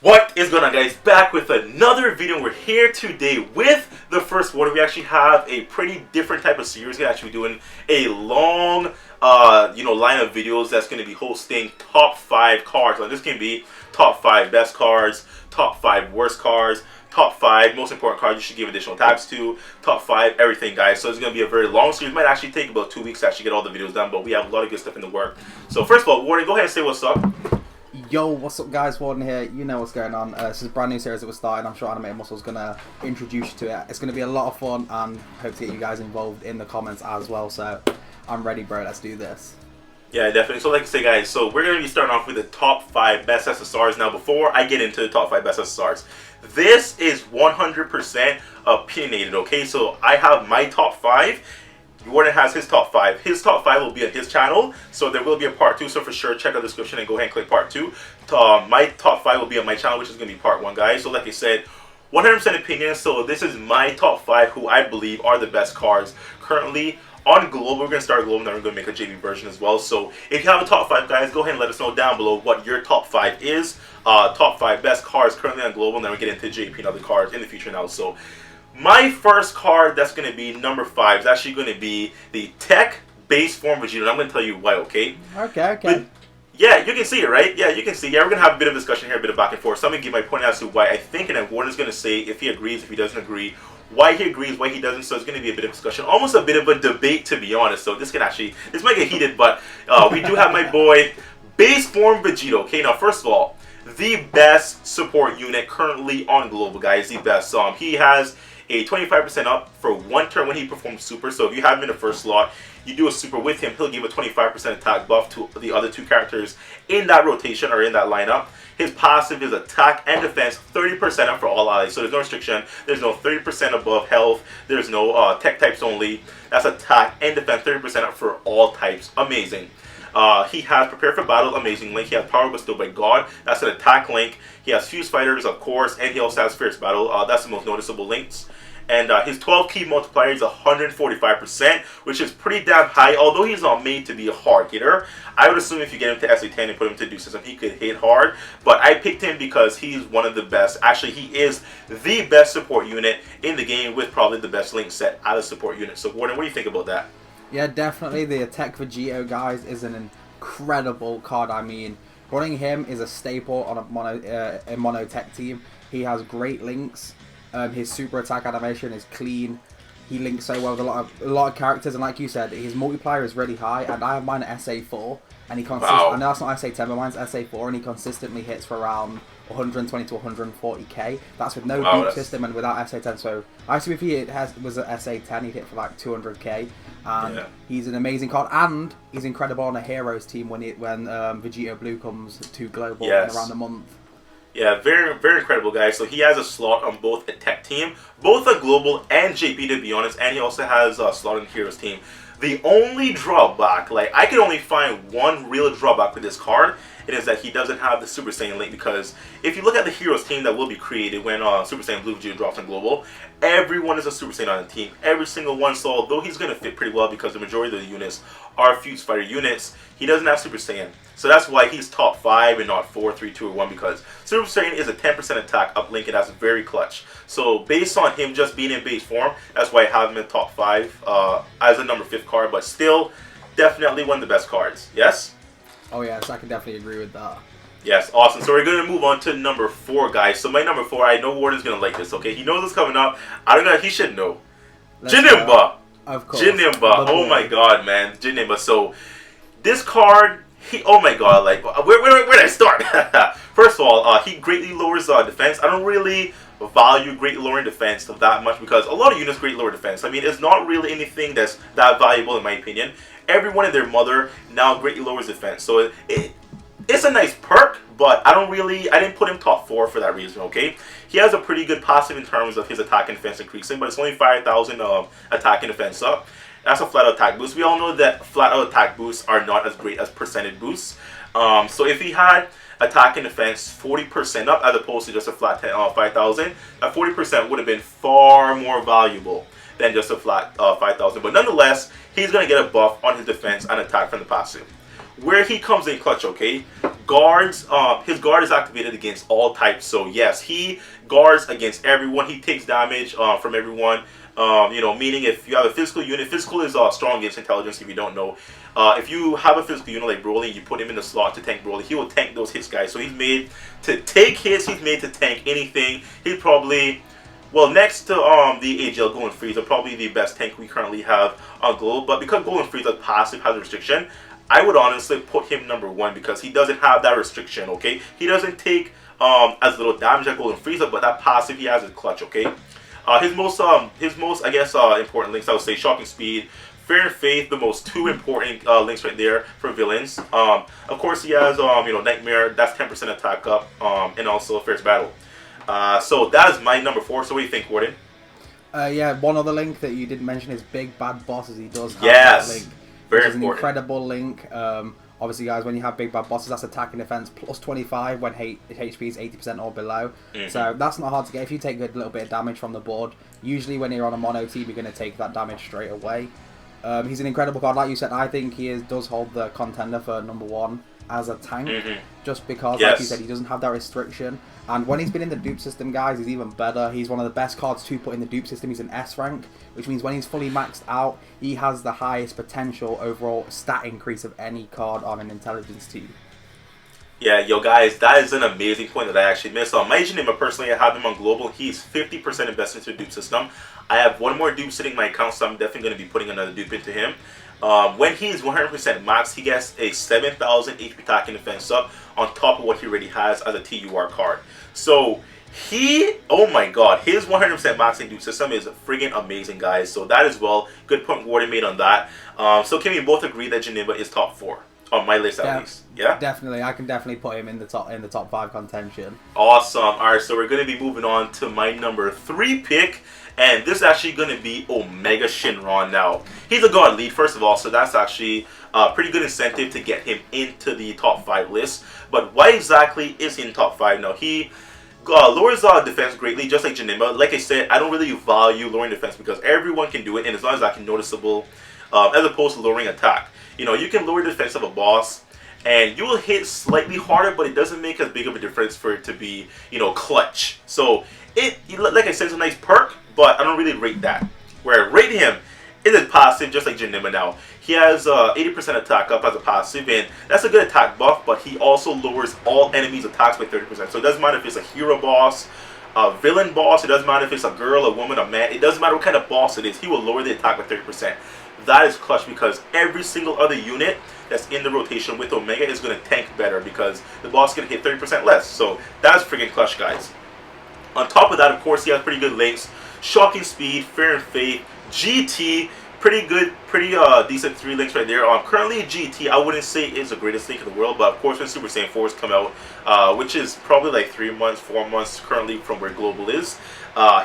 What is going on, guys? Back with another video. We're here today with the first one. We actually have a pretty different type of series. We're actually doing a long line of videos that's going to be hosting top 5 cards. Now, this can be top 5 best cards, top 5 worst cards, top 5 most important cards you should give additional tags to, top 5 everything, guys. So it's going to be a very long series. It might actually take about 2 weeks to actually get all the videos done, but we have a lot of good stuff in the work. So first of all, Warren, go ahead and say what's up. Yo, what's up, guys? Warden here. You know what's going on. This is a brand new series that we're starting. I'm sure Animated Muscle's going to introduce you to it. It's going to be a lot of fun and hope to get you guys involved in the comments as well. So I'm ready, bro. Let's do this. Yeah, definitely. So like I say, guys, so we're going to be starting off with the top 5 best SSRs. Now, before I get into the top 5 best SSRs, this is 100% opinionated, okay? So I have my top 5. Warden has his top 5. His top 5 will be on his channel, so there will be a part 2. So for sure, check out the description and go ahead and click part 2. My top 5 will be on my channel, which is going to be part 1, guys. So like I said, 100% opinion. So this is my top 5 who I believe are the best cards currently on global. We're going to start global, and then we're going to make a JB version as well. So if you have a top 5, guys, go ahead and let us know down below what your top 5 is. Top 5 best cards currently on global, and then we'll get into JP and other cards in the future now. So my first card that's going to be number 5 is actually going to be the Tech Base Form Vegito. And I'm going to tell you why, okay? Okay. But, yeah, you can see it, right? Yeah, you can see. Yeah, we're going to have a bit of discussion here, a bit of back and forth. So I'm going to give my point as to why I think, and then Warren is going to say if he agrees, if he doesn't agree, why he agrees, why he doesn't. So it's going to be a bit of discussion, almost a bit of a debate, to be honest. So this might get heated, but we do have my boy Base Form Vegito. Okay, now first of all, the best support unit currently on global, guys. The best. He has a 25% up for 1 turn when he performs super. So if you have him in the first slot, you do a super with him, he'll give a 25% attack buff to the other 2 characters in that rotation or in that lineup. His passive is attack and defense 30% up for all allies. So there's no restriction. There's no 30% above health. There's no tech types only. That's attack and defense 30% up for all types. Amazing. He has Prepare for Battle, amazing link. He has Power Bestowed by God, that's an attack link. He has Fuse Fighters, of course, and he also has Fierce Battle. That's the most noticeable links. And his 12 key multiplier is 145%, which is pretty damn high. Although he's not made to be a hard hitter, I would assume if you get him to SA10 and put him to do system, he could hit hard. But I picked him because he's one of the best. Actually, he is the best support unit in the game with probably the best link set out of support unit. So, Warden, what do you think about that? Yeah, definitely. The Tech Vegito, guys, is an incredible card. I mean, running him is a staple on a mono tech team. He has great links. His super attack animation is clean. He links so well with a lot of characters, and like you said, his multiplier is really high. And I have mine at SA4, and he I know that's not SA10, but mine's SA4, and he consistently hits for around 120 to 140k. That's with no dupe system and without SA10. So I assume if he was at SA10, he'd hit for like 200k. And he's an amazing card, and he's incredible on a heroes team when Vegito Blue comes to global in around a month. Yeah, very, very incredible, guys. So he has a slot on both a tech team, both a global and JP, to be honest, and he also has a slot on the heroes team. The only drawback, like, I can only find one real drawback with this card, it is that he doesn't have the Super Saiyan link, because if you look at the heroes team that will be created when Super Saiyan Blue Vegito drops on global, everyone is a Super Saiyan on the team. Every single one. So although he's going to fit pretty well because the majority of the units are Fuse Fighter units, he doesn't have Super Saiyan. So that's why he's top 5 and not 4, 3, 2, or 1, because Super Saiyan is a 10% attack uplink, and that's very clutch. So based on him just being in base form, that's why I have him in top 5 as a number 5th card, but still definitely one of the best cards. Yes? Oh yes, I can definitely agree with that. Yes, awesome. So we're going to move on to number 4, guys. So my number 4, I know Warden's going to like this, okay? He knows it's coming up. I don't know, he should know. Jinimba! Of course. Jinimba. Oh my god, man. Jinimba. So this card, oh my god, like, where did I start? First of all, he greatly lowers defense. I don't really value greatly lowering defense that much, because a lot of units greatly lower defense. I mean, it's not really anything that's that valuable in my opinion. Everyone and their mother now greatly lowers defense. So it's a nice perk, but I didn't put him top 4 for that reason, okay? He has a pretty good passive in terms of his attack and defense increasing, but it's only 5,000 attack and defense up. That's a flat out attack boost. We all know that flat out attack boosts are not as great as percentage boosts. So if he had attack and defense 40% up as opposed to just a flat 5,000, that 40% would have been far more valuable than just a flat 5,000. But nonetheless, he's going to get a buff on his defense and attack from the passive. where he comes in clutch, okay? Guards, his guard is activated against all types. So yes, he guards against everyone. He takes damage from everyone. You know, meaning if you have a physical unit, physical is strong against intelligence. If you don't know, if you have a physical unit like Broly, you put him in the slot to tank Broly. He will tank those hits, guys. So he's made to take hits. He's made to tank anything. He's probably, well, next to the AGL Golden Frieza, probably the best tank we currently have on Globe. But because Golden Frieza's passive has a restriction, I would honestly put him number 1 because he doesn't have that restriction, okay? He doesn't take as little damage as Golden Frieza, but that passive he has is clutch, okay? His most I guess important links, I would say Shocking Speed, Fear and Faith, the most 2 important links right there for villains. Of course he has you know, Nightmare, that's 10% attack up, and also Fierce Battle. So that is my number 4. So what do you think, Gordon? Yeah, one other link that you didn't mention is Big Bad Bosses. He does have yes, that link, very which is important. an incredible link. Obviously, guys, when you have Big Bad Bosses, that's attack and defense plus 25 when HP is 80% or below. So that's not hard to get. If you take a little bit of damage from the board, usually when you're on a mono team, you're going to take that damage straight away. He's an incredible card. Like you said, I think he does hold the contender for number 1 as a tank, just because, like you said, he doesn't have that restriction. And when he's been in the dupe system, guys, he's even better. He's one of the best cards to put in the dupe system. He's an S rank, which means when he's fully maxed out, he has the highest potential overall stat increase of any card on an intelligence team. Yeah, yo guys, that is an amazing point that I actually missed. My Jinima, personally, I have him on Global. He's 50% invested into the dupe system. I have 1 more dupe sitting in my account, so I'm definitely going to be putting another dupe into him. When he's 100% max, he gets a 7,000 HP attack and defense up on top of what he already has as a TUR card. So he, oh my god, his 100% max in dupe system is friggin' amazing, guys. So that as well, good point Gordon made on that. So can we both agree that Jinima is top 4 on my list at least? Yeah, definitely. I can definitely put him in the top 5 contention. Awesome. All right, so we're gonna be moving on to my number 3 pick. And this is actually going to be Omega Shenron now. He's a God Lead, first of all, so that's actually a pretty good incentive to get him into the top 5 list. But why exactly is he in top 5 now? He lowers defense greatly, just like Jinima. Like I said, I don't really value lowering defense because everyone can do it, and as long as that's noticeable, as opposed to lowering attack. You know, you can lower the defense of a boss, and you will hit slightly harder, but it doesn't make as big of a difference for it to be, you know, clutch. So, like I said, it's a nice perk, but I don't really rate that. Where I rate him is a passive, just like Jinima now. He has 80% attack up as a passive, and that's a good attack buff, but he also lowers all enemies' attacks by 30%. So it doesn't matter if it's a hero boss, a villain boss, it doesn't matter if it's a girl, a woman, a man, it doesn't matter what kind of boss it is, he will lower the attack by 30%. That is clutch because every single other unit that's in the rotation with Omega is going to tank better because the boss can hit 30% less. So that's freaking clutch, guys. On top of that, of course, he has pretty good links. Shocking Speed, Fear and Faith, GT, pretty good, pretty decent 3 links right there. Currently GT, I wouldn't say is the greatest link in the world, but of course when Super Saiyan 4s come out, which is probably like 3 months, 4 months currently from where Global is,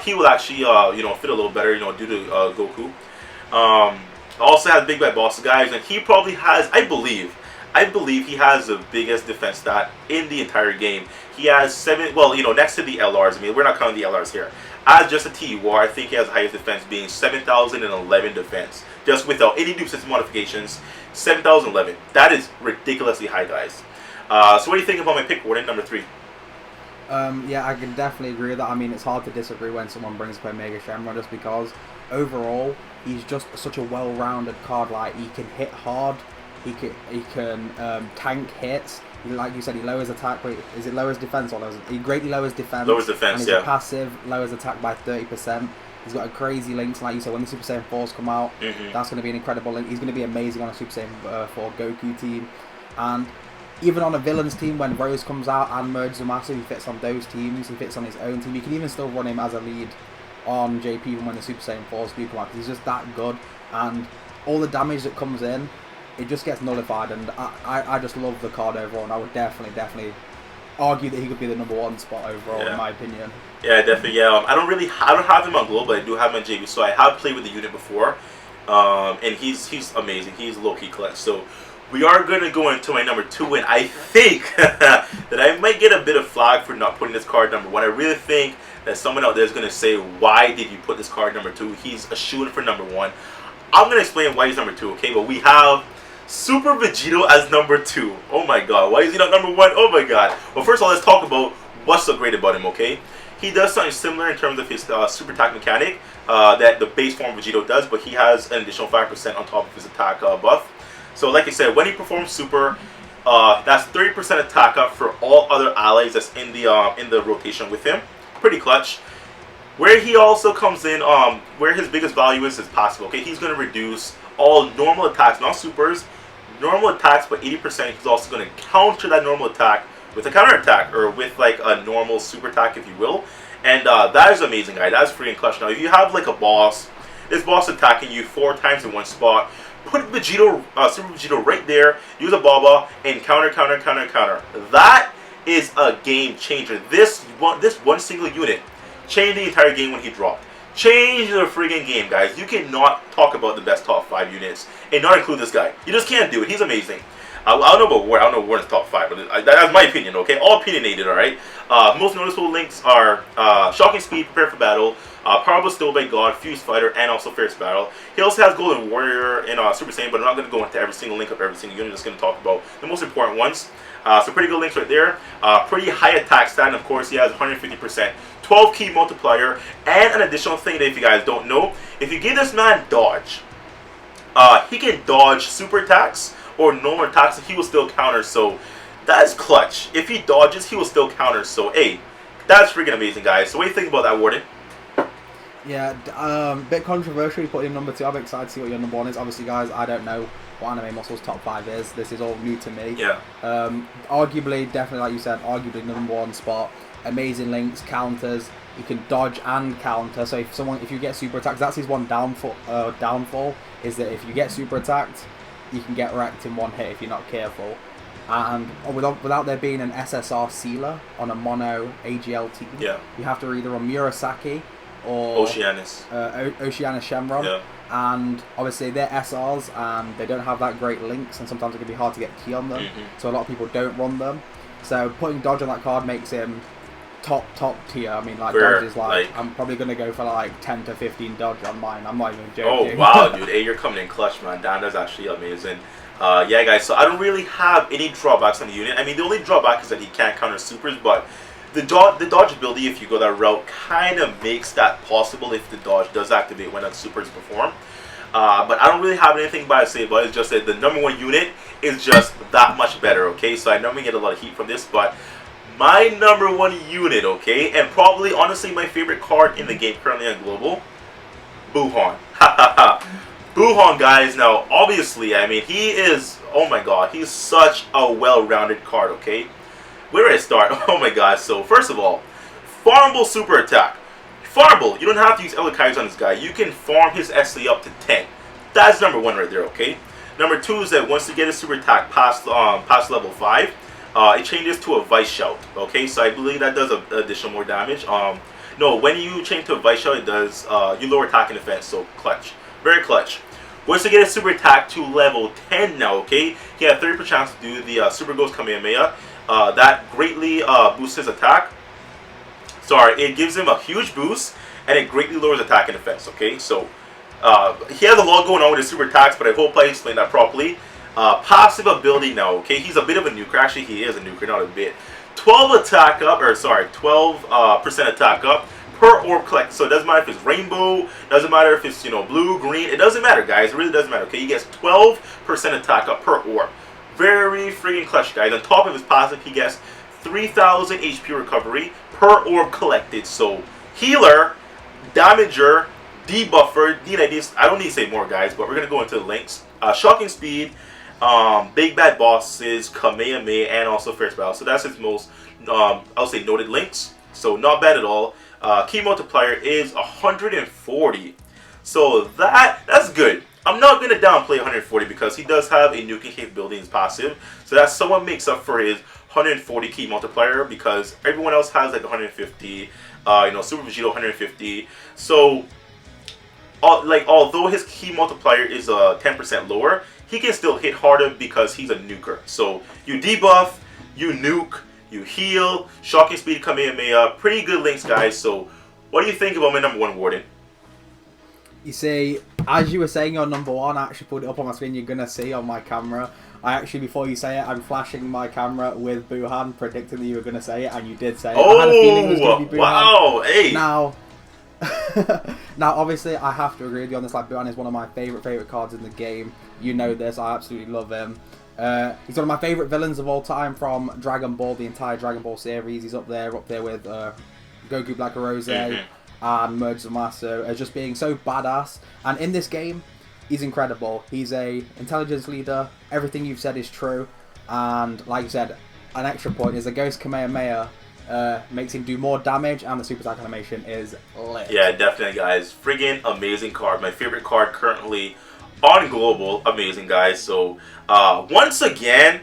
he will actually you know, fit a little better, you know, due to Goku. Also has Big Bad Boss, guys, and he probably has, I believe he has the biggest defense stat in the entire game. He has 7, well, you know, next to the LRs. I mean, we're not counting the LRs here. As just a TUR, I think he has the highest defense, being 7,011 defense. Just without any dupe system modifications, 7,011. That is ridiculously high, guys. So what do you think about my pick, Gordon, number 3? Yeah, I can definitely agree with that. I mean, it's hard to disagree when someone brings up Omega Shenron just because overall, he's just such a well-rounded card. Like, he can hit hard, he can tank hits. Like you said, he lowers attack. Wait, is it lowers defense or lowers? He greatly lowers defense. Lowers defense, and yeah. His passive lowers attack by 30%. He's got a crazy links, like you said. When the Super Saiyan 4s come out, that's going to be an incredible link. He's going to be amazing on a Super Saiyan 4 Goku team, and even on a villains team when Rose comes out and merges a massive, he fits on those teams. He fits on his own team. You can even still run him as a lead on JP even when the Super Saiyan 4s do come out. He's just that good, and all the damage that comes in, it just gets nullified, and I just love the card overall, and I would definitely argue that he could be the number 1 spot overall, in my opinion. Yeah, definitely. Yeah, I don't have him on Global, but I do have him on JV, so I have played with the unit before, and he's amazing. He's low-key clutch. So we are going to go into my number 2, and I think that I might get a bit of flag for not putting this card number 1. I really think that someone out there is going to say, why did you put this card number 2? He's a shoo-in for number 1. I'm going to explain why he's number 2, okay? But we have Super Vegito as number 2. Oh my god, why is he not number 1? Oh my god. Well, first of all, let's talk about what's so great about him, okay? He does something similar in terms of his super attack mechanic that the base form Vegito does, but he has an additional 5% on top of his attack buff. So like I said, when he performs super, that's 30% attack up for all other allies that's in the rotation with him. Pretty clutch. Where he also comes in, where his biggest value is passive. Okay, he's going to reduce all normal attacks, not supers, normal attacks by 80%. He's also going to counter that normal attack with a counter attack, or with like a normal super attack, if you will. And that is amazing, guys. That's freaking clutch. Now, if you have like a boss, this boss attacking you 4 times in one spot, put Vegito, Super Vegito right there, use a Baba, and counter. That is a game changer. This one single unit changed the entire game when he dropped. Change the friggin' game, guys. You cannot talk about the best top 5 units and not include this guy. You just can't do it. He's amazing. I don't know about Warren. I don't know Warren's top 5, but that's my opinion, okay? All opinionated, alright? Most noticeable links are Shocking Speed, Prepare for Battle, Powerful Still by God, Fuse Fighter, and also Fierce Battle. He also has Golden Warrior and Super Saiyan, but I'm not going to go into every single link of every single unit. I'm just going to talk about the most important ones. So pretty good links right there. Pretty high attack stat, and of course he has 150%. 12 key multiplier, and an additional thing that if you guys don't know, if you give this man dodge, he can dodge super attacks or normal attacks and he will still counter, so that is clutch. If he dodges, he will still counter, so hey, that's freaking amazing, guys. So what do you think about that, Warden? Yeah, bit controversial, you put him number 2. I'm excited to see what your number 1 is. Obviously, guys, I don't know what Anime Muscle's top 5 is. This is all new to me. Yeah. Arguably, definitely, like you said, arguably number 1 spot. Amazing links, counters. You can dodge and counter. So if you get super attacked, that's his one downfall is that if you get super attacked, you can get wrecked in one hit if you're not careful. And without there being an SSR sealer on a mono AGL team, yeah, you have to either run Murasaki or Oceanus Shenron. Yeah. And obviously they're SRs and they don't have that great links, and sometimes it can be hard to get key on them. So a lot of people don't run them. So putting dodge on that card makes him top tier. I mean, like, dodge is like I'm probably gonna go for like 10 to 15 dodge on mine. I'm not even joking. Oh wow, dude! Hey, you're coming in clutch, man. Damn, that's actually amazing. Yeah, guys. So I don't really have any drawbacks on the unit. I mean, the only drawback is that he can't counter supers, but the dodge ability, if you go that route, kind of makes that possible if the dodge does activate when that supers perform. But I don't really have anything bad to say about it. It's just that the number 1 unit is just that much better. Okay, so I know we get a lot of heat from this, but my number 1 unit, okay, and probably, honestly, my favorite card in the game currently on Global, Buuhan. Buuhan, guys. Now, obviously, I mean, he is, oh my god, he's such a well-rounded card, okay? Where do I start? Oh my god, so first of all, farmable super attack. Farmable, you don't have to use Elokai's on this guy. You can farm his SC up to 10. That's number 1 right there, okay? Number 2 is that once you get a super attack past level 5, it changes to a Vice Shout, okay? So I believe that does additional more damage. No, when you change to a Vice Shout, it does, you lower attack and defense, so clutch. Very clutch. Once you get a super attack to level 10 now, okay? He had 30% chance to do the Super Ghost Kamehameha. That greatly boosts his attack. Sorry, it gives him a huge boost, and it greatly lowers attack and defense, okay? So, he has a lot going on with his super attacks, but I hope I explained that properly. Passive ability now, okay? He's a bit of a nuker. Actually, he is a nuker, not a bit. 12% attack up per orb collect. So it doesn't matter if it's rainbow, doesn't matter if it's, blue, green. It doesn't matter, guys. It really doesn't matter, okay? He gets 12% attack up per orb. Very freaking clutch, guys. On top of his passive, he gets 3,000 HP recovery per orb collected. So, healer, damager, debuffer, I don't need to say more, guys, but we're going to go into the links. Shocking Speed, Big Bad Bosses, Kamehameha, and also Fierce Battle. So that's his most, I'll say, noted links. So not bad at all. Key multiplier is 140. So that's good. I'm not going to downplay 140 because he does have a nuking capability in his passive. So that somewhat makes up for his 140 key multiplier, because everyone else has like 150. Super Vegito 150. So, although his key multiplier is 10% lower, he can still hit harder because he's a nuker. So you debuff, you nuke, you heal, Shocking Speed, Kamehameha. Pretty good links, guys. So what do you think about my number 1, Warden? You see, as you were saying your number one, I actually put it up on my screen. You're gonna see on my camera. I actually, before you say it, I'm flashing my camera with Buhan, predicting that you were gonna say it, and you did say it. I had a feeling it was gonna be Buhan. Wow! Hey. Now, now, obviously, I have to agree with you on this. Like, Buhan is one of my favorite cards in the game. You know this. I absolutely love him. He's one of my favorite villains of all time from Dragon Ball, the entire Dragon Ball series. He's up there with Goku Black Rose and Merge Zamasu as just being so badass. And in this game, he's incredible. He's a intelligence leader. Everything you've said is true. And like you said, an extra point is a Ghost Kamehameha makes him do more damage, and the super attack animation is lit. Yeah, definitely, guys. Friggin' amazing card. My favorite card currently on Global. Amazing, guys. So, once again,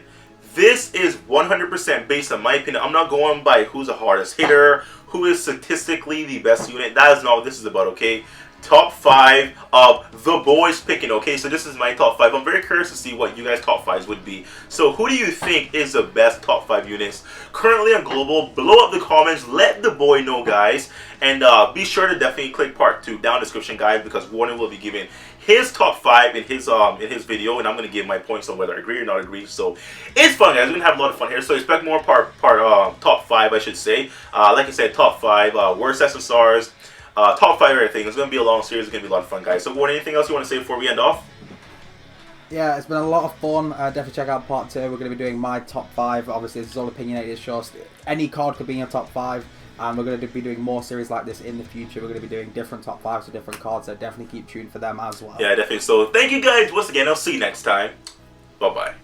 this is 100% based on my opinion. I'm not going by who's the hardest hitter, who is statistically the best unit. That is not what this is about, okay? Top 5 of the boys picking, okay? So this is my top 5. I'm very curious to see what you guys' top 5s would be. So who do you think is the best top 5 units currently on Global? Blow up the comments. Let the boy know, guys. And be sure to definitely click part 2 down in the description, guys, because Warren will be giving his top 5 in his video, and I'm gonna give my points on whether I agree or not agree. So it's fun, guys. We're gonna have a lot of fun here. So expect more top 5, I should say. Like I said, top 5 worst Ssrs. Top 5 everything. It's going to be a long series. It's going to be a lot of fun, guys. So, Warren, anything else you want to say before we end off? Yeah, it's been a lot of fun. Definitely check out part 2. We're going to be doing my top 5. Obviously, this is all opinionated. It's just any card could be in your top 5. And we're going to be doing more series like this in the future. We're going to be doing different top 5s for different cards. So definitely keep tuned for them as well. Yeah, definitely. So, thank you, guys. Once again, I'll see you next time. Bye-bye.